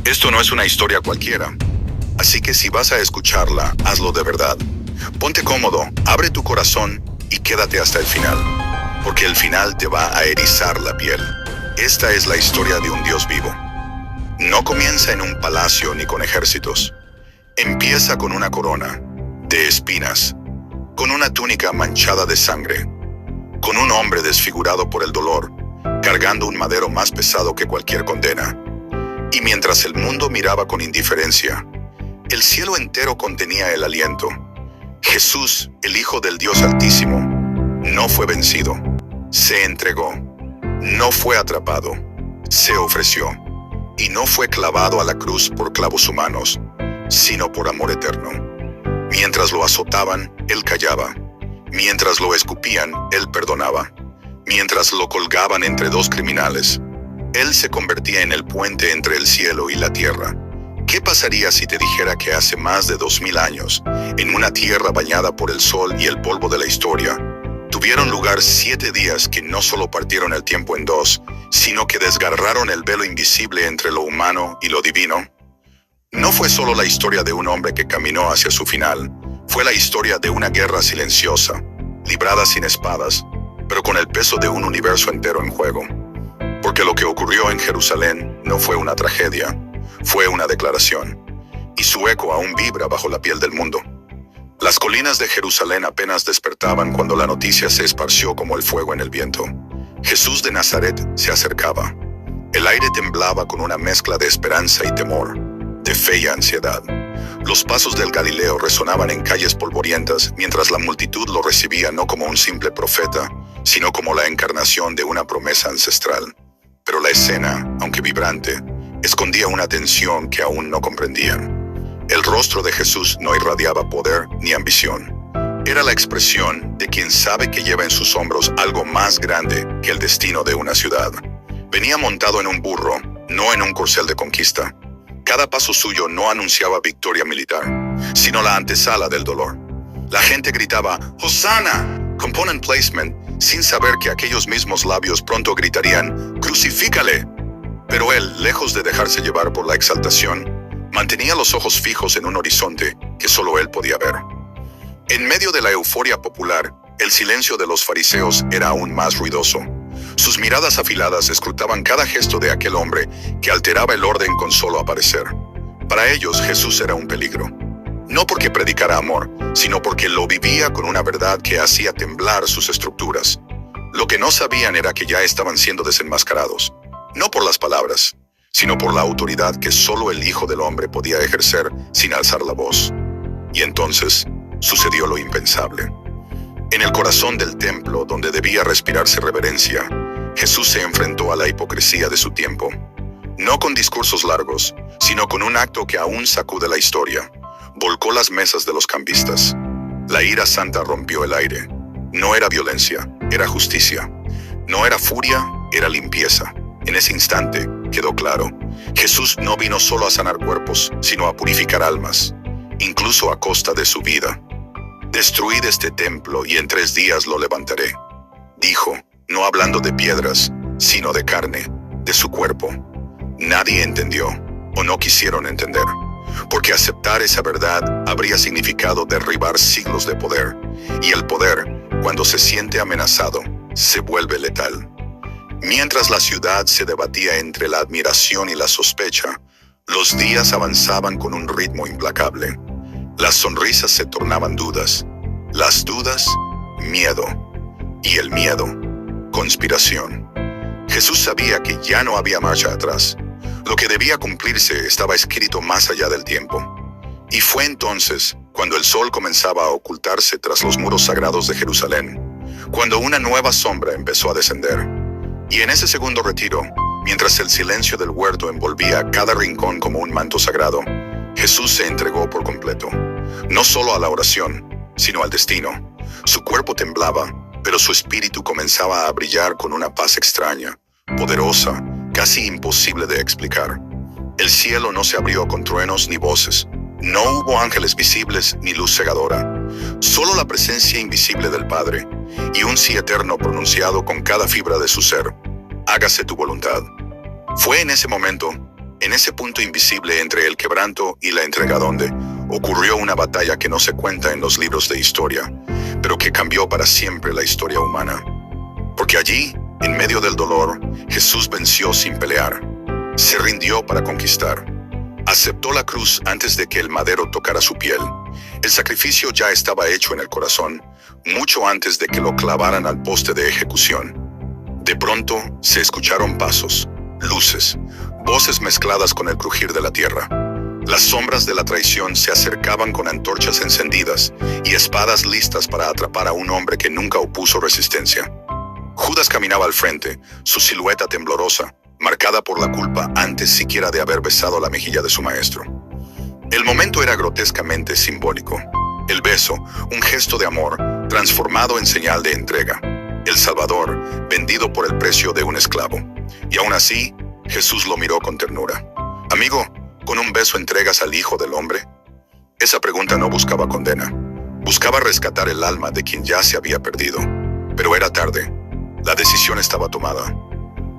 Esto no es una historia cualquiera, así que si vas a escucharla, hazlo de verdad. Ponte cómodo, abre tu corazón y quédate hasta el final, porque el final te va a erizar la piel. Esta es la historia de un Dios vivo. No comienza en un palacio ni con ejércitos. Empieza con una corona de espinas, con una túnica manchada de sangre, con un hombre desfigurado por el dolor, cargando un madero más pesado que cualquier condena. Y mientras el mundo miraba con indiferencia, el cielo entero contenía el aliento. Jesús, el Hijo del Dios Altísimo, no fue vencido, se entregó, no fue atrapado, se ofreció, y no fue clavado a la cruz por clavos humanos, sino por amor eterno. Mientras lo azotaban, Él callaba. Mientras lo escupían, Él perdonaba. Mientras lo colgaban entre dos criminales, Él se convertía en el puente entre el cielo y la tierra. ¿Qué pasaría si te dijera que hace más de 2000 años, en una tierra bañada por el sol y el polvo de la historia, tuvieron lugar 7 días que no solo partieron el tiempo en dos, sino que desgarraron el velo invisible entre lo humano y lo divino? No fue solo la historia de un hombre que caminó hacia su final, fue la historia de una guerra silenciosa, librada sin espadas, pero con el peso de un universo entero en juego. Porque lo que ocurrió en Jerusalén no fue una tragedia, fue una declaración, y su eco aún vibra bajo la piel del mundo. Las colinas de Jerusalén apenas despertaban cuando la noticia se esparció como el fuego en el viento. Jesús de Nazaret se acercaba. El aire temblaba con una mezcla de esperanza y temor, de fe y ansiedad. Los pasos del Galileo resonaban en calles polvorientas mientras la multitud lo recibía no como un simple profeta, sino como la encarnación de una promesa ancestral. Pero la escena, aunque vibrante, escondía una tensión que aún no comprendían. El rostro de Jesús no irradiaba poder ni ambición. Era la expresión de quien sabe que lleva en sus hombros algo más grande que el destino de una ciudad. Venía montado en un burro, no en un corcel de conquista. Cada paso suyo no anunciaba victoria militar, sino la antesala del dolor. La gente gritaba, ¡Hosana!, component placement, sin saber que aquellos mismos labios pronto gritarían, ¡Crucifícale! Pero él, lejos de dejarse llevar por la exaltación, mantenía los ojos fijos en un horizonte que solo él podía ver. En medio de la euforia popular, el silencio de los fariseos era aún más ruidoso. Sus miradas afiladas escrutaban cada gesto de aquel hombre que alteraba el orden con solo aparecer. Para ellos, Jesús era un peligro. No porque predicara amor, sino porque lo vivía con una verdad que hacía temblar sus estructuras. Lo que no sabían era que ya estaban siendo desenmascarados. No por las palabras, sino por la autoridad que solo el Hijo del Hombre podía ejercer sin alzar la voz. Y entonces sucedió lo impensable. En el corazón del templo, donde debía respirarse reverencia, Jesús se enfrentó a la hipocresía de su tiempo. No con discursos largos, sino con un acto que aún sacude la historia. Volcó las mesas de los cambistas. La ira santa rompió el aire. No era violencia, era justicia. No era furia, era limpieza. En ese instante quedó claro, Jesús no vino solo a sanar cuerpos, sino a purificar almas, incluso a costa de su vida. Destruid este templo y en 3 días lo levantaré, dijo, no hablando de piedras, sino de carne, de su cuerpo. Nadie entendió, o no quisieron entender, porque aceptar esa verdad habría significado derribar siglos de poder, y el poder, cuando se siente amenazado, se vuelve letal. Mientras la ciudad se debatía entre la admiración y la sospecha, los días avanzaban con un ritmo implacable. Las sonrisas se tornaban dudas, las dudas, miedo, y el miedo, conspiración. Jesús sabía que ya no había marcha atrás. Lo que debía cumplirse estaba escrito más allá del tiempo. Y fue entonces cuando el sol comenzaba a ocultarse tras los muros sagrados de Jerusalén, cuando una nueva sombra empezó a descender. Y en ese segundo retiro, mientras el silencio del huerto envolvía cada rincón como un manto sagrado, Jesús se entregó por completo, no solo a la oración, sino al destino. Su cuerpo temblaba, pero su espíritu comenzaba a brillar con una paz extraña, poderosa, casi imposible de explicar. El cielo no se abrió con truenos ni voces. No hubo ángeles visibles ni luz cegadora. Solo la presencia invisible del Padre y un sí eterno pronunciado con cada fibra de su ser. Hágase tu voluntad. Fue en ese momento En ese punto invisible entre el quebranto y la entrega donde ocurrió una batalla que no se cuenta en los libros de historia, pero que cambió para siempre la historia humana. Porque allí, en medio del dolor, Jesús venció sin pelear. Se rindió para conquistar. Aceptó la cruz antes de que el madero tocara su piel. El sacrificio ya estaba hecho en el corazón, mucho antes de que lo clavaran al poste de ejecución. De pronto se escucharon pasos, luces, voces mezcladas con el crujir de la tierra. Las sombras de la traición se acercaban con antorchas encendidas y espadas listas para atrapar a un hombre que nunca opuso resistencia. Judas caminaba al frente, su silueta temblorosa, marcada por la culpa antes siquiera de haber besado la mejilla de su maestro. El momento era grotescamente simbólico. El beso, un gesto de amor, transformado en señal de entrega. El Salvador, vendido por el precio de un esclavo. Y aún así, Jesús lo miró con ternura. Amigo, ¿con un beso entregas al Hijo del Hombre? Esa pregunta no buscaba condena. Buscaba rescatar el alma de quien ya se había perdido. Pero era tarde. La decisión estaba tomada.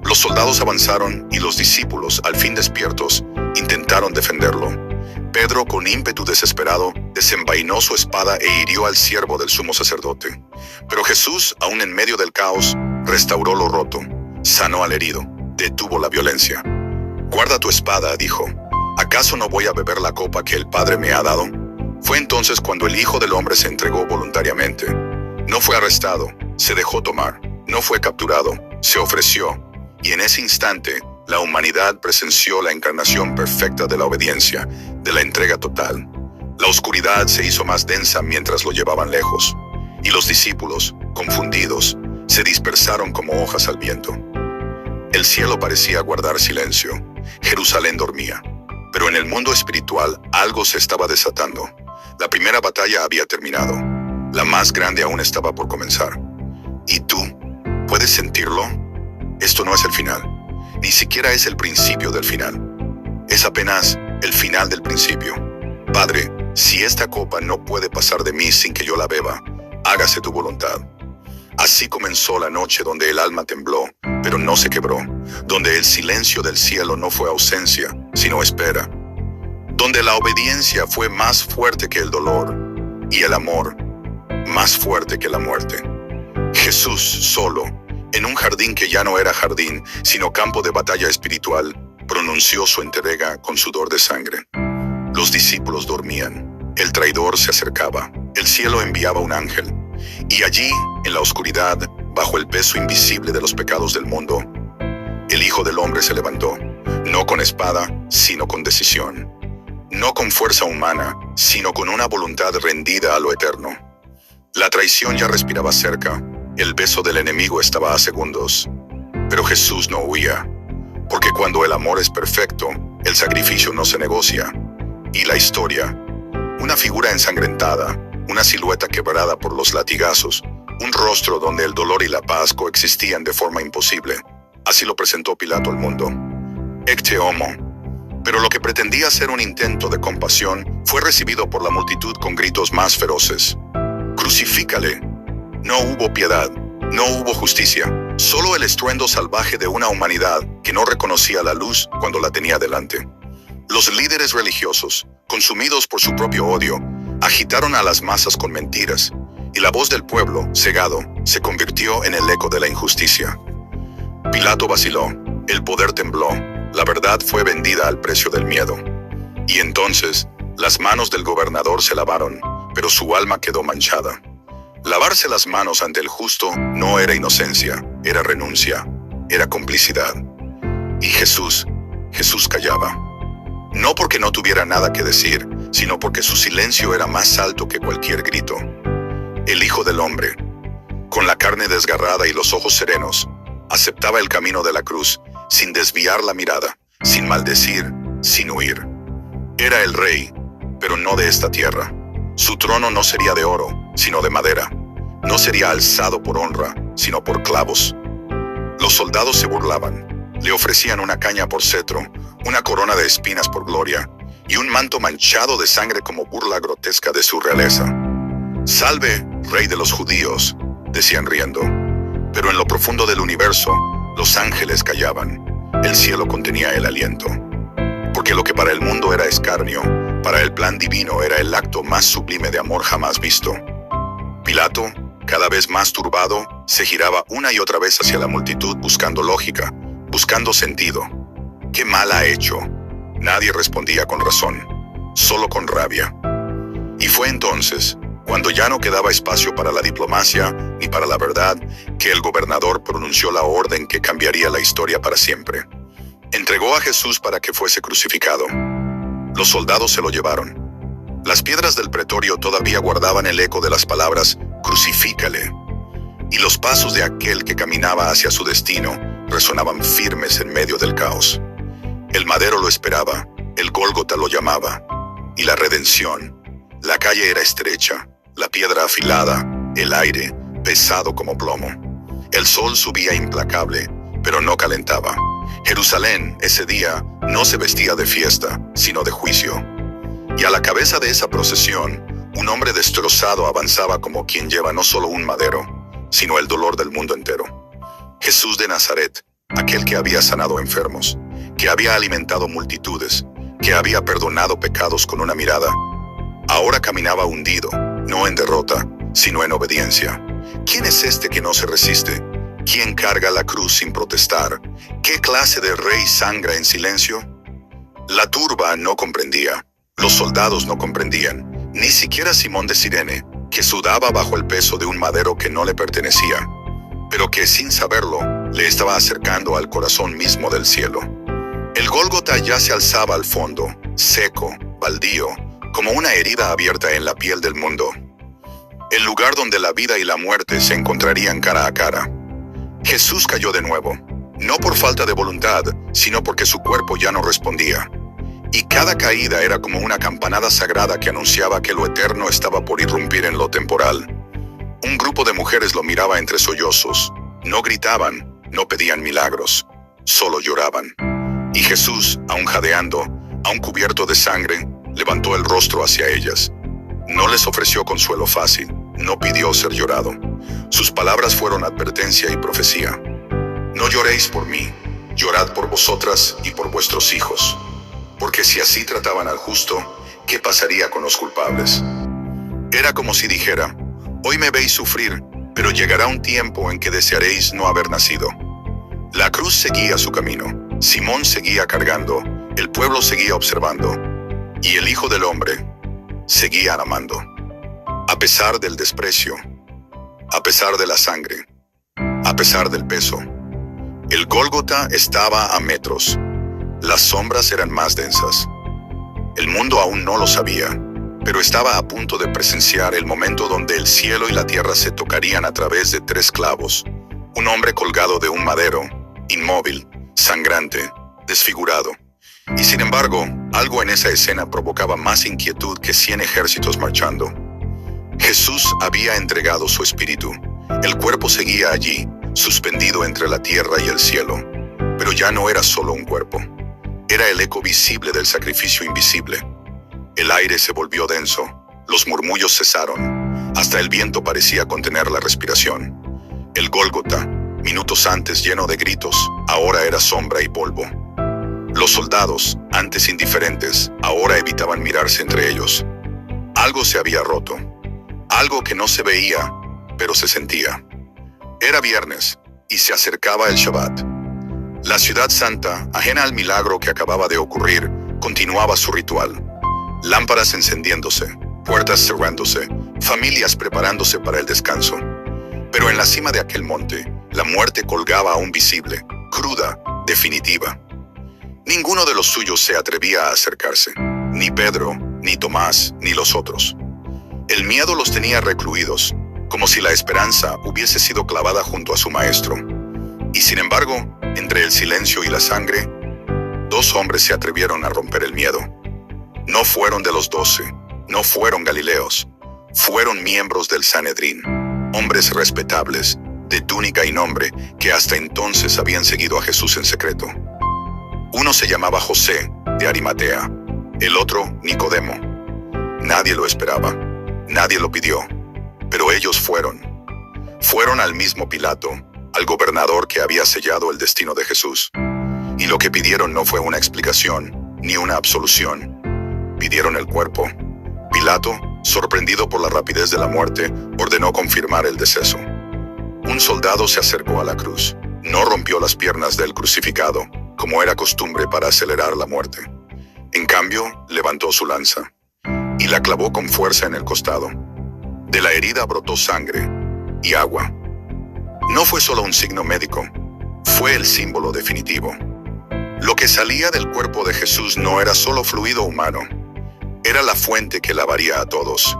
Los soldados avanzaron y los discípulos, al fin despiertos, intentaron defenderlo. Pedro, con ímpetu desesperado, desenvainó su espada e hirió al siervo del sumo sacerdote. Pero Jesús, aún en medio del caos, restauró lo roto, sanó al herido, detuvo la violencia. «Guarda tu espada», dijo. «¿Acaso no voy a beber la copa que el Padre me ha dado?» Fue entonces cuando el Hijo del Hombre se entregó voluntariamente. No fue arrestado, se dejó tomar. No fue capturado, se ofreció. Y en ese instante, la humanidad presenció la encarnación perfecta de la obediencia, de la entrega total. La oscuridad se hizo más densa mientras lo llevaban lejos, y los discípulos, confundidos, se dispersaron como hojas al viento. El cielo parecía guardar silencio. Jerusalén dormía. Pero en el mundo espiritual algo se estaba desatando. La primera batalla había terminado. La más grande aún estaba por comenzar. ¿Y tú? ¿Puedes sentirlo? Esto no es el final. Ni siquiera es el principio del final. Es apenas el final del principio. Padre, si esta copa no puede pasar de mí sin que yo la beba, hágase tu voluntad. Así comenzó la noche donde el alma tembló, pero no se quebró, donde el silencio del cielo no fue ausencia, sino espera, donde la obediencia fue más fuerte que el dolor y el amor más fuerte que la muerte. Jesús solo, en un jardín que ya no era jardín, sino campo de batalla espiritual, pronunció su entrega con sudor de sangre. Los discípulos dormían, el traidor se acercaba, el cielo enviaba un ángel, y allí, en la oscuridad, bajo el peso invisible de los pecados del mundo, el Hijo del Hombre se levantó, no con espada, sino con decisión, no con fuerza humana, sino con una voluntad rendida a lo eterno. La traición ya respiraba cerca, el beso del enemigo estaba a segundos, pero Jesús no huía, porque cuando el amor es perfecto, el sacrificio no se negocia, y la historia, una figura ensangrentada, una silueta quebrada por los latigazos, un rostro donde el dolor y la paz coexistían de forma imposible. Así lo presentó Pilato al mundo. Ecce homo. Pero lo que pretendía ser un intento de compasión fue recibido por la multitud con gritos más feroces. ¡Crucifícale! No hubo piedad, no hubo justicia, solo el estruendo salvaje de una humanidad que no reconocía la luz cuando la tenía delante. Los líderes religiosos, consumidos por su propio odio, agitaron a las masas con mentiras, y la voz del pueblo, cegado, se convirtió en el eco de la injusticia. Pilato vaciló, el poder tembló, la verdad fue vendida al precio del miedo. Y entonces, las manos del gobernador se lavaron, pero su alma quedó manchada. Lavarse las manos ante el justo no era inocencia, era renuncia, era complicidad. Y Jesús callaba. No porque no tuviera nada que decir, sino porque su silencio era más alto que cualquier grito. El Hijo del Hombre, con la carne desgarrada y los ojos serenos, aceptaba el camino de la cruz, sin desviar la mirada, sin maldecir, sin huir. Era el rey, pero no de esta tierra. Su trono no sería de oro, sino de madera. No sería alzado por honra, sino por clavos. Los soldados se burlaban. Le ofrecían una caña por cetro, una corona de espinas por gloria, y un manto manchado de sangre como burla grotesca de su realeza. «Salve, rey de los judíos», decían riendo. Pero en lo profundo del universo, los ángeles callaban. El cielo contenía el aliento. para el mundo era escarnio, para el plan divino era el acto más sublime de amor jamás visto. Pilato, cada vez más turbado, se giraba una y otra vez hacia la multitud buscando lógica, buscando sentido. ¿Qué mal ha hecho? Nadie respondía con razón, solo con rabia. Y fue entonces, cuando ya no quedaba espacio para la diplomacia ni para la verdad, que el gobernador pronunció la orden que cambiaría la historia para siempre. Entregó a Jesús para que fuese crucificado. Los soldados se lo llevaron. Las piedras del pretorio todavía guardaban el eco de las palabras «Crucifícale», y los pasos de aquel que caminaba hacia su destino resonaban firmes en medio del caos. El madero lo esperaba, el Gólgota lo llamaba, y la redención. La calle era estrecha, la piedra afilada, el aire pesado como plomo. El sol subía implacable, pero no calentaba. Jerusalén, ese día, no se vestía de fiesta, sino de juicio. Y a la cabeza de esa procesión, un hombre destrozado avanzaba como quien lleva no solo un madero, sino el dolor del mundo entero. Jesús de Nazaret, aquel que había sanado enfermos, que había alimentado multitudes, que había perdonado pecados con una mirada, ahora caminaba hundido, no en derrota, sino en obediencia. ¿Quién es este que no se resiste? ¿Quién carga la cruz sin protestar? ¿Qué clase de rey sangra en silencio? La turba no comprendía, los soldados no comprendían, ni siquiera Simón de Cirene, que sudaba bajo el peso de un madero que no le pertenecía, pero que sin saberlo le estaba acercando al corazón mismo del cielo. El Gólgota ya se alzaba al fondo, seco, baldío, como una herida abierta en la piel del mundo. El lugar donde la vida y la muerte se encontrarían cara a cara. Jesús cayó de nuevo, no por falta de voluntad, sino porque su cuerpo ya no respondía. Y cada caída era como una campanada sagrada que anunciaba que lo eterno estaba por irrumpir en lo temporal. Un grupo de mujeres lo miraba entre sollozos. No gritaban, no pedían milagros, solo lloraban. Y Jesús, aún jadeando, aún cubierto de sangre, levantó el rostro hacia ellas. No les ofreció consuelo fácil, no pidió ser llorado. Sus palabras fueron advertencia y profecía. No lloréis por mí, llorad por vosotras y por vuestros hijos. Porque si así trataban al justo, ¿qué pasaría con los culpables? Era como si dijera, hoy me veis sufrir, pero llegará un tiempo en que desearéis no haber nacido. La cruz seguía su camino, Simón seguía cargando, el pueblo seguía observando, y el Hijo del Hombre seguía amando. A pesar del desprecio, a pesar de la sangre, a pesar del peso. El Gólgota estaba a metros. Las sombras eran más densas. El mundo aún no lo sabía, pero estaba a punto de presenciar el momento donde el cielo y la tierra se tocarían a través de 3 clavos. Un hombre colgado de un madero, inmóvil, sangrante, desfigurado. Y sin embargo, algo en esa escena provocaba más inquietud que 100 ejércitos marchando. Jesús había entregado su espíritu. El cuerpo seguía allí, suspendido entre la tierra y el cielo. Pero ya no era solo un cuerpo. Era el eco visible del sacrificio invisible. El aire se volvió denso, los murmullos cesaron, hasta el viento parecía contener la respiración. El Gólgota, minutos antes lleno de gritos, ahora era sombra y polvo. Los soldados, antes indiferentes, ahora evitaban mirarse entre ellos. Algo se había roto, algo que no se veía, pero se sentía. Era viernes, y se acercaba el Shabbat. La ciudad santa, ajena al milagro que acababa de ocurrir, continuaba su ritual. Lámparas encendiéndose, puertas cerrándose, familias preparándose para el descanso. Pero en la cima de aquel monte, la muerte colgaba aún visible, cruda, definitiva. Ninguno de los suyos se atrevía a acercarse, ni Pedro, ni Tomás, ni los otros. El miedo los tenía recluidos, como si la esperanza hubiese sido clavada junto a su maestro. Y sin embargo, entre el silencio y la sangre, 2 hombres se atrevieron a romper el miedo. No fueron de los 12, no fueron galileos, fueron miembros del Sanedrín, hombres respetables, de túnica y nombre, que hasta entonces habían seguido a Jesús en secreto. Uno se llamaba José, de Arimatea, el otro Nicodemo. Nadie lo esperaba, nadie lo pidió, pero ellos fueron. Fueron al mismo Pilato, al gobernador que había sellado el destino de Jesús. Y lo que pidieron no fue una explicación, ni una absolución. Pidieron el cuerpo. Pilato, sorprendido por la rapidez de la muerte, ordenó confirmar el deceso. Un soldado se acercó a la cruz. No rompió las piernas del crucificado, como era costumbre para acelerar la muerte. En cambio, levantó su lanza y la clavó con fuerza en el costado. De la herida brotó sangre y agua. No fue solo un signo médico, fue el símbolo definitivo. Lo que salía del cuerpo de Jesús no era solo fluido humano, era la fuente que lavaría a todos.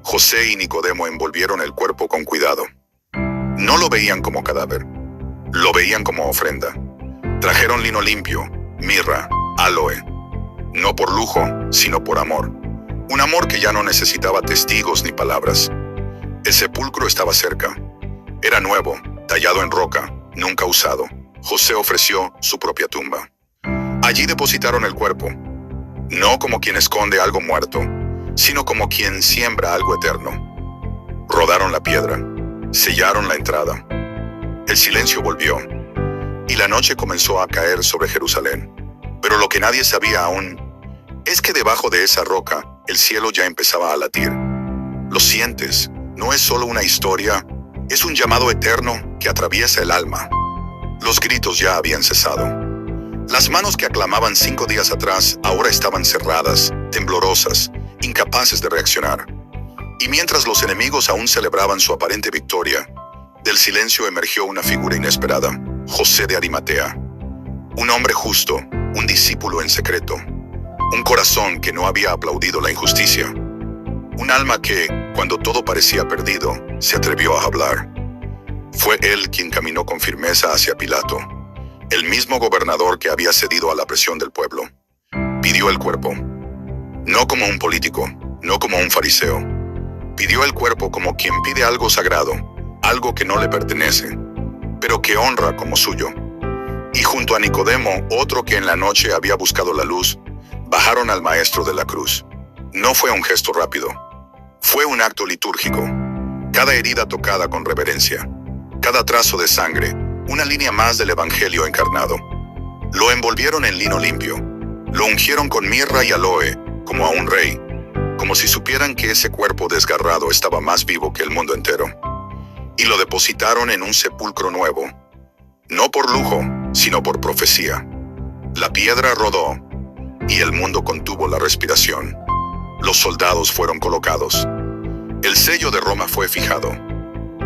José y Nicodemo envolvieron el cuerpo con cuidado. No lo veían como cadáver, lo veían como ofrenda. Trajeron lino limpio, mirra, áloe, no por lujo, sino por amor. Un amor que ya no necesitaba testigos ni palabras. El sepulcro estaba cerca. Era nuevo, tallado en roca, nunca usado. José ofreció su propia tumba. Allí depositaron el cuerpo, no como quien esconde algo muerto, sino como quien siembra algo eterno. Rodaron la piedra, sellaron la entrada. El silencio volvió, y la noche comenzó a caer sobre Jerusalén. Pero lo que nadie sabía aún es que debajo de esa roca, el cielo ya empezaba a latir. Lo sientes, no es solo una historia, es un llamado eterno que atraviesa el alma. Los gritos ya habían cesado. Las manos que aclamaban 5 días atrás ahora estaban cerradas, temblorosas, incapaces de reaccionar. Y mientras los enemigos aún celebraban su aparente victoria, del silencio emergió una figura inesperada, José de Arimatea. Un hombre justo, un discípulo en secreto. Un corazón que no había aplaudido la injusticia. Un alma que, cuando todo parecía perdido, se atrevió a hablar. Fue él quien caminó con firmeza hacia Pilato, el mismo gobernador que había cedido a la presión del pueblo. Pidió el cuerpo. No como un político, no como un fariseo. Pidió el cuerpo como quien pide algo sagrado, algo que no le pertenece, pero que honra como suyo. Y junto a Nicodemo, otro que en la noche había buscado la luz, bajaron al maestro de la cruz. No fue un gesto rápido, fue un acto litúrgico. Cada herida tocada con reverencia, cada trazo de sangre, una línea más del evangelio encarnado. Lo envolvieron en lino limpio, lo ungieron con mirra y aloe, como a un rey, como si supieran que ese cuerpo desgarrado estaba más vivo que el mundo entero. Y lo depositaron en un sepulcro nuevo, no por lujo, sino por profecía. La piedra rodó, y el mundo contuvo la respiración. Los soldados fueron colocados. El sello de Roma fue fijado.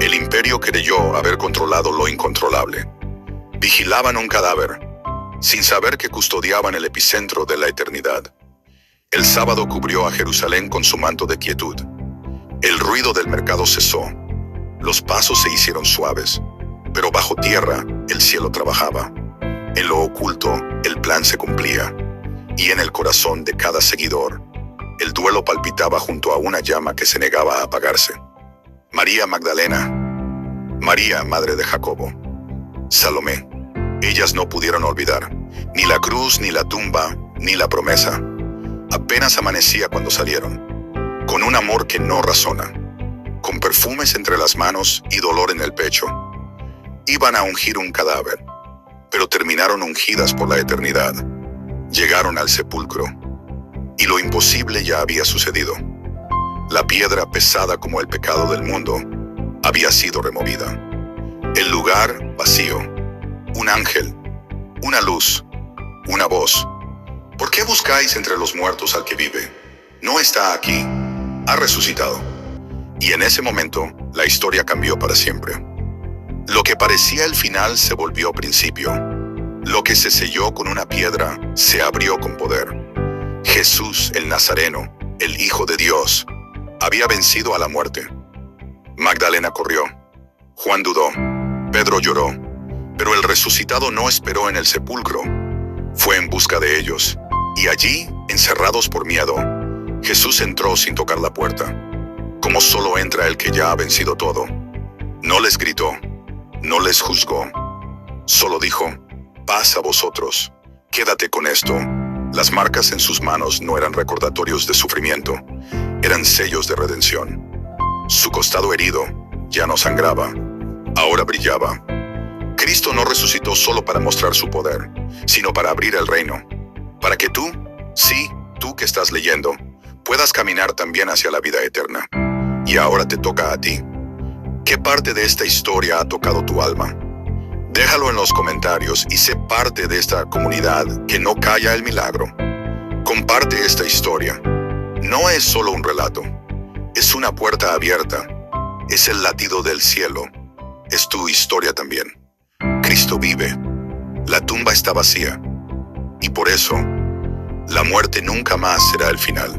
El imperio creyó haber controlado lo incontrolable. Vigilaban un cadáver, sin saber que custodiaban el epicentro de la eternidad. El sábado cubrió a Jerusalén con su manto de quietud. El ruido del mercado cesó. Los pasos se hicieron suaves, pero bajo tierra el cielo trabajaba. En lo oculto el plan se cumplía. Y en el corazón de cada seguidor, el duelo palpitaba junto a una llama que se negaba a apagarse. María Magdalena, María, madre de Jacobo, Salomé. Ellas no pudieron olvidar, ni la cruz, ni la tumba, ni la promesa. Apenas amanecía cuando salieron, con un amor que no razona, con perfumes entre las manos y dolor en el pecho. Iban a ungir un cadáver, pero terminaron ungidas por la eternidad. Llegaron al sepulcro, y lo imposible ya había sucedido. La piedra pesada como el pecado del mundo había sido removida. El lugar vacío. Un ángel, una luz, una voz. ¿Por qué buscáis entre los muertos al que vive? No está aquí, ha resucitado. Y en ese momento, la historia cambió para siempre. Lo que parecía el final se volvió principio. Lo que se selló con una piedra se abrió con poder. Jesús, el Nazareno, el Hijo de Dios, había vencido a la muerte. Magdalena corrió. Juan dudó. Pedro lloró. Pero el resucitado no esperó en el sepulcro. Fue en busca de ellos. Y allí, encerrados por miedo, Jesús entró sin tocar la puerta, como solo entra el que ya ha vencido todo. No les gritó, no les juzgó. Solo dijo: paz a vosotros, quédate con esto. Las marcas en sus manos no eran recordatorios de sufrimiento, eran sellos de redención. Su costado herido ya no sangraba, ahora brillaba. Cristo no resucitó solo para mostrar su poder, sino para abrir el reino. para que tú, sí, tú que estás leyendo, puedas caminar también hacia la vida eterna. Y ahora te toca a ti. ¿Qué parte de esta historia ha tocado tu alma? Déjalo en los comentarios y sé parte de esta comunidad que no calla el milagro. Comparte esta historia. No es solo un relato, es una puerta abierta, es el latido del cielo, es tu historia también. Cristo vive, la tumba está vacía, y por eso, la muerte nunca más será el final.